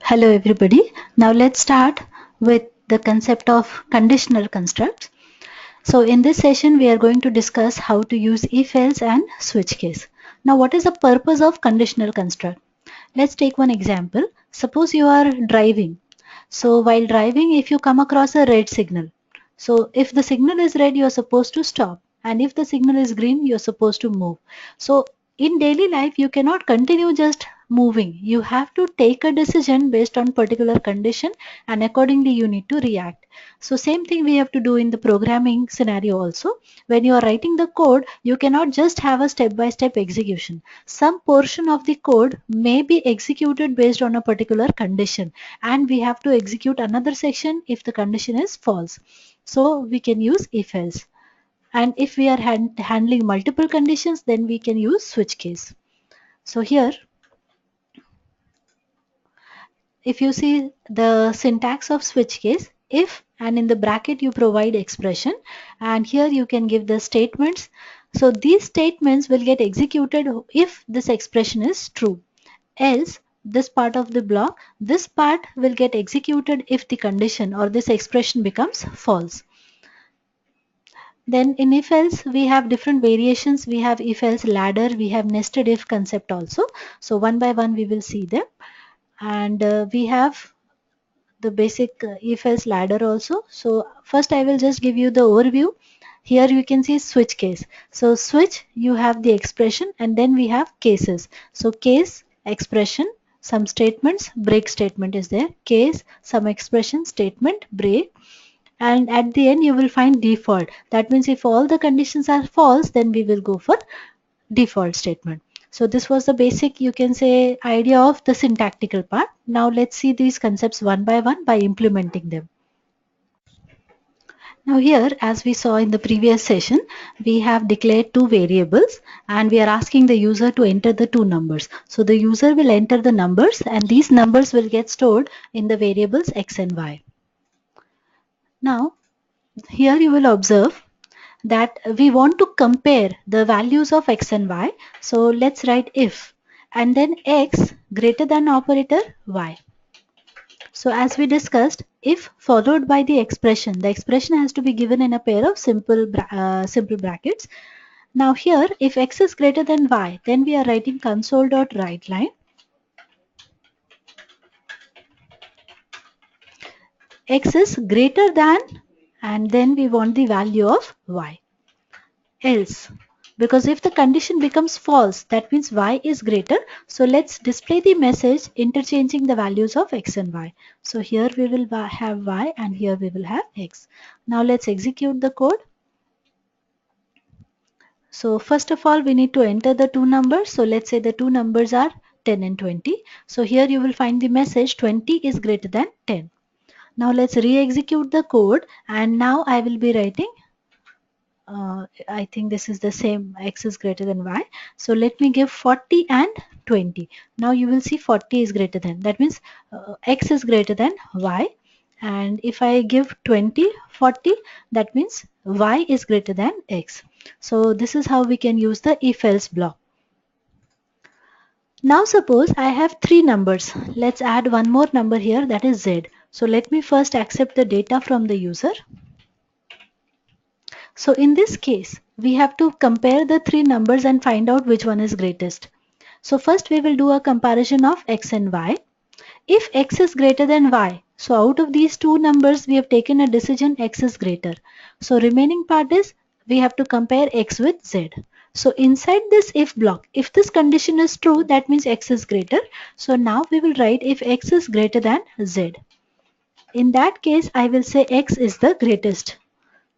Hello everybody. Now let's start with the concept of conditional constructs. So in this session we are going to discuss how to use if-else and switch case. Now what is the purpose of conditional construct? Let's take one example. Suppose you are driving. So while driving, if you come across a red signal, so if the signal is red, you are supposed to stop, and if the signal is green, you are supposed to move. So in daily life, you cannot continue just moving. You have to take a decision based on particular condition, and accordingly you need to react. So same thing we have to do in the programming scenario also. When you are writing the code, you cannot just have a step-by-step execution. Some portion of the code may be executed based on a particular condition, and we have to execute another section if the condition is false. So we can use if-else. And if we are handling multiple conditions, then we can use switch case. So here, if you see the syntax of switch case, if and in the bracket you provide expression, and here you can give the statements. So these statements will get executed if this expression is true. Else, this part of the block, this part will get executed if the condition or this expression becomes false. Then in if else we have different variations. We have if else ladder, we have nested if concept also. So one by one we will see them. And we have the basic if else ladder also. So first I will just give you the overview. Here you can see switch case. So switch, you have the expression, and then we have cases. So case, expression, some statements, break statement is there. Case, some expression, statement, break, and at the end you will find default. That means if all the conditions are false, then we will go for default statement. So this was the basic, you can say, idea of the syntactical part. Now let's see these concepts one by one by implementing them. Now here, as we saw in the previous session, we have declared two variables and we are asking the user to enter the two numbers. So the user will enter the numbers and these numbers will get stored in the variables x and y. Now here you will observe that we want to compare the values of x and y. So let's write if and then x greater than operator y. So as we discussed, if followed by the expression has to be given in a pair of simple brackets. Now here, if x is greater than y, then we are writing console.writeLine x is greater than, and then we want the value of y. Else, because if the condition becomes false, that means y is greater. So let's display the message interchanging the values of x and y. So here we will have y and here we will have x. Now let's execute the code. So first of all, we need to enter the two numbers. So let's say the two numbers are 10 and 20. So here you will find the message 20 is greater than 10. Now let's re-execute the code, and now I will be writing I think this is the same, x is greater than y. So let me give 40 and 20. Now you will see 40 is greater than, that means x is greater than y. And if I give 20, 40, that means y is greater than x. So this is how we can use the if-else block. Now suppose I have three numbers. Let's add one more number here, that is z. So let me first accept the data from the user. So in this case, we have to compare the three numbers and find out which one is greatest. So first we will do a comparison of x and y. If x is greater than y, so out of these two numbers we have taken a decision x is greater. So remaining part is we have to compare x with z. So inside this if block, if this condition is true, that means x is greater. So now we will write if x is greater than z. In that case, I will say x is the greatest.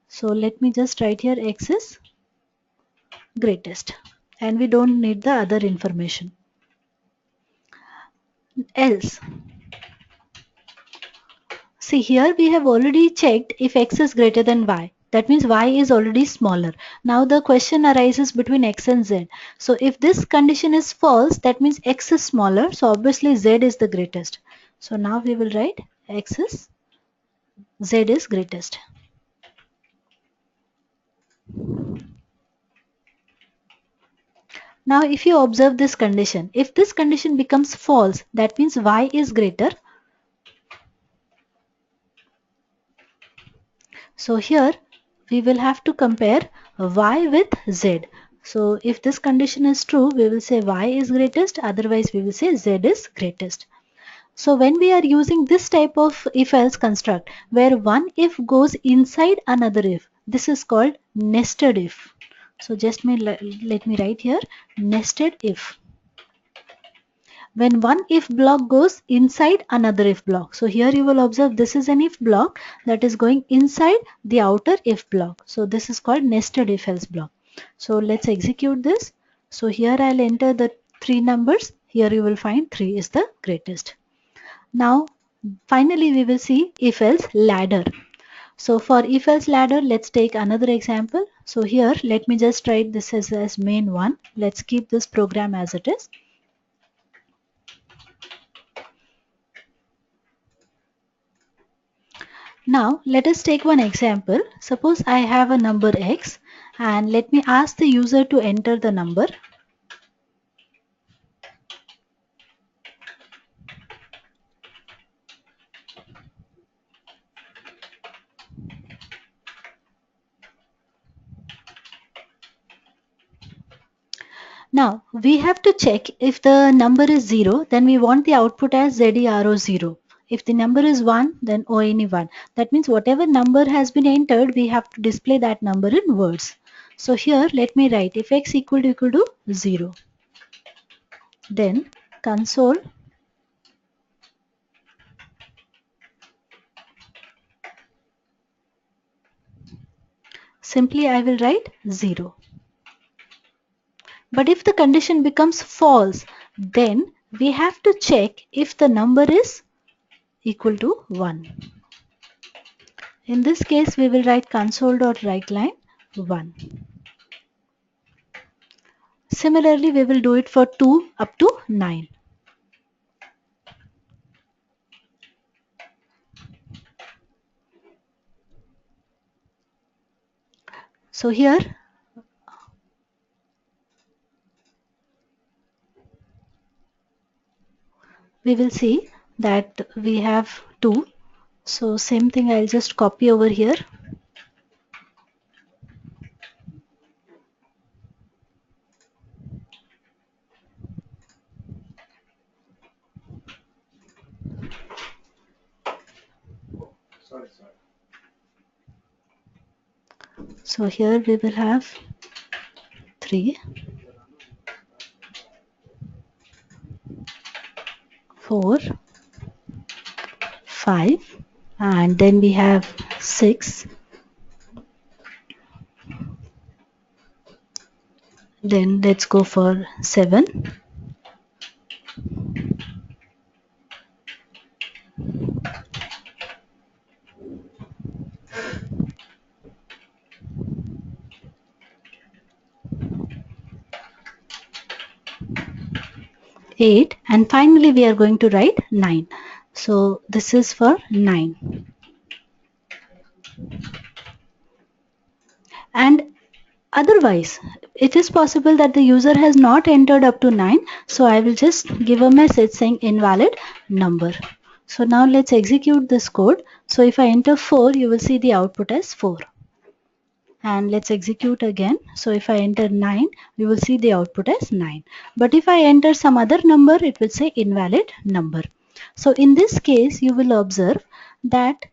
So let me just write here x is greatest, and we don't need the other information. Else, see here we have already checked if x is greater than y. That means y is already smaller. Now the question arises between x and z. So if this condition is false, that means x is smaller. So obviously z is the greatest. So now we will write z is greatest. Now if you observe this condition, if this condition becomes false, that means y is greater. So here we will have to compare y with z. So if this condition is true, we will say y is greatest, otherwise we will say z is greatest. So when we are using this type of if-else construct where one if goes inside another if, this is called nested if. So just let me write here nested if. When one if block goes inside another if block. So here you will observe this is an if block that is going inside the outer if block. So this is called nested if else block. So let's execute this. So here I'll enter the three numbers. Here you will find 3 is the greatest. Now finally we will see if else ladder. So for if else ladder, let's take another example. So here let me just write this as main one. Let's keep this program as it is. Now let us take one example. Suppose I have a number x and let me ask the user to enter the number. Now we have to check if the number is 0, then we want the output as ZERO 0. If the number is 1, then ONE 1. That means whatever number has been entered, we have to display that number in words. So here let me write if x equal to 0. Then console simply I will write 0. But if the condition becomes false, then we have to check if the number is equal to 1. In this case, we will write console.writeLine 1. Similarly, we will do it for 2 up to 9. So here, we will see that we have 2. So same thing I'll just copy over here. So here we will have 3, 4, 5, and then we have 6. Then let's go for 7. 8, and finally we are going to write 9. So this is for 9. And otherwise, it is possible that the user has not entered up to 9. So I will just give a message saying invalid number. So now let's execute this code. So if I enter 4, you will see the output as 4. And let's execute again. So if I enter 9, we will see the output as 9. But if I enter some other number, it will say invalid number. So in this case, you will observe that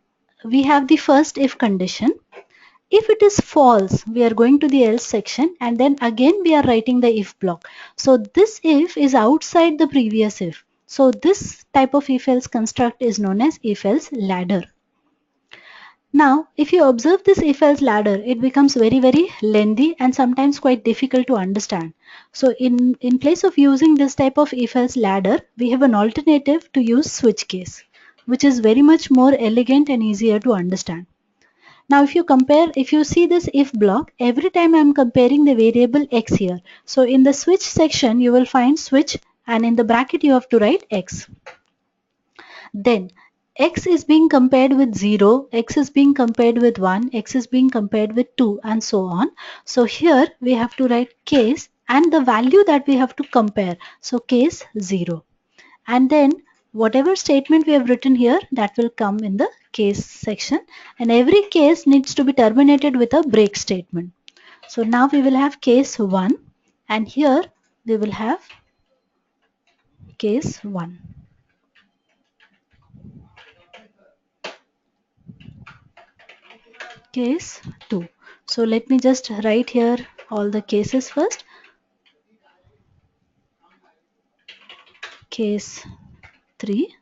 we have the first if condition. If it is false, we are going to the else section and then again we are writing the if block. So this if is outside the previous if. So this type of if else construct is known as if else ladder. Now, if you observe this if-else ladder, it becomes very lengthy and sometimes quite difficult to understand. So in place of using this type of if-else ladder, we have an alternative to use switch case, which is very much more elegant and easier to understand. Now, if you see this if block, every time I am comparing the variable x here. So in the switch section, you will find switch and in the bracket you have to write x. Then x is being compared with 0, x is being compared with 1, x is being compared with 2 and so on. So here we have to write case and the value that we have to compare. So case 0. And then whatever statement we have written here, that will come in the case section, and every case needs to be terminated with a break statement. So now we will have case 1, and here we will have case 1. Case 2. So let me just write here all the cases first. Case 3.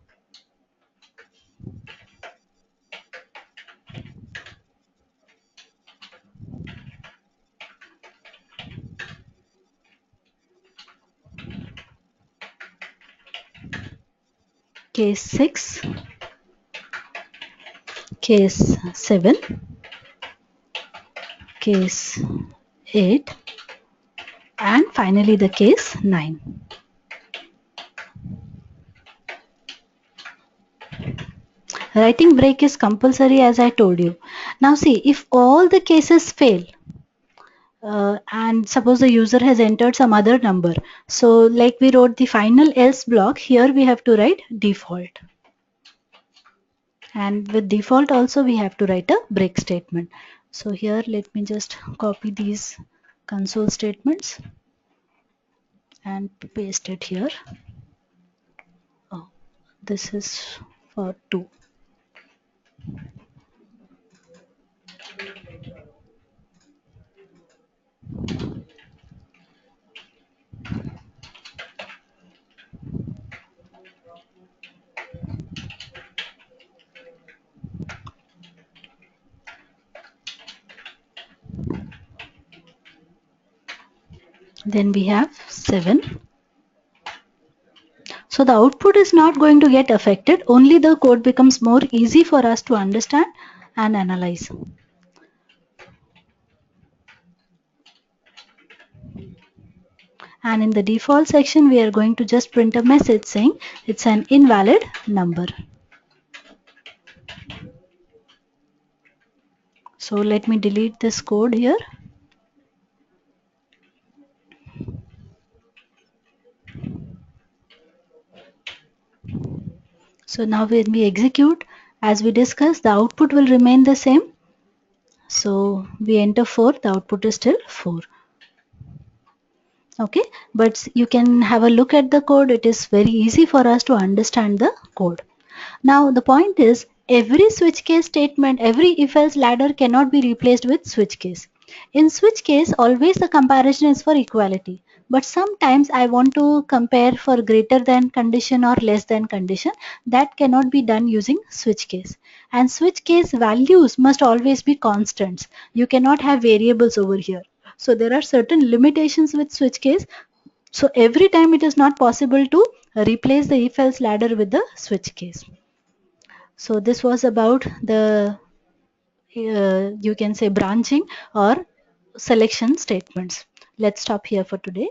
Case 6. Case 7. Case 8. And finally the case 9. Writing break is compulsory, as I told you. Now see, if all the cases fail, and suppose the user has entered some other number, so like we wrote the final else block, here we have to write default. And with default also we have to write a break statement. So here let me just copy these console statements and paste it here. Oh, this is for 2. Then we have 7. So the output is not going to get affected, only the code becomes more easy for us to understand and analyze. And in the default section, we are going to just print a message saying it's an invalid number. So let me delete this code here. So now when we execute, as we discussed, the output will remain the same. So we enter 4, the output is still 4. Okay, but you can have a look at the code. It is very easy for us to understand the code. Now the point is, every switch case statement, every if-else ladder cannot be replaced with switch case. In switch case, always the comparison is for equality. But sometimes I want to compare for greater than condition or less than condition. That cannot be done using switch case. And switch case values must always be constants. You cannot have variables over here. So there are certain limitations with switch case. So every time it is not possible to replace the if-else ladder with the switch case. So this was about the you can say branching or selection statements. Let's stop here for today.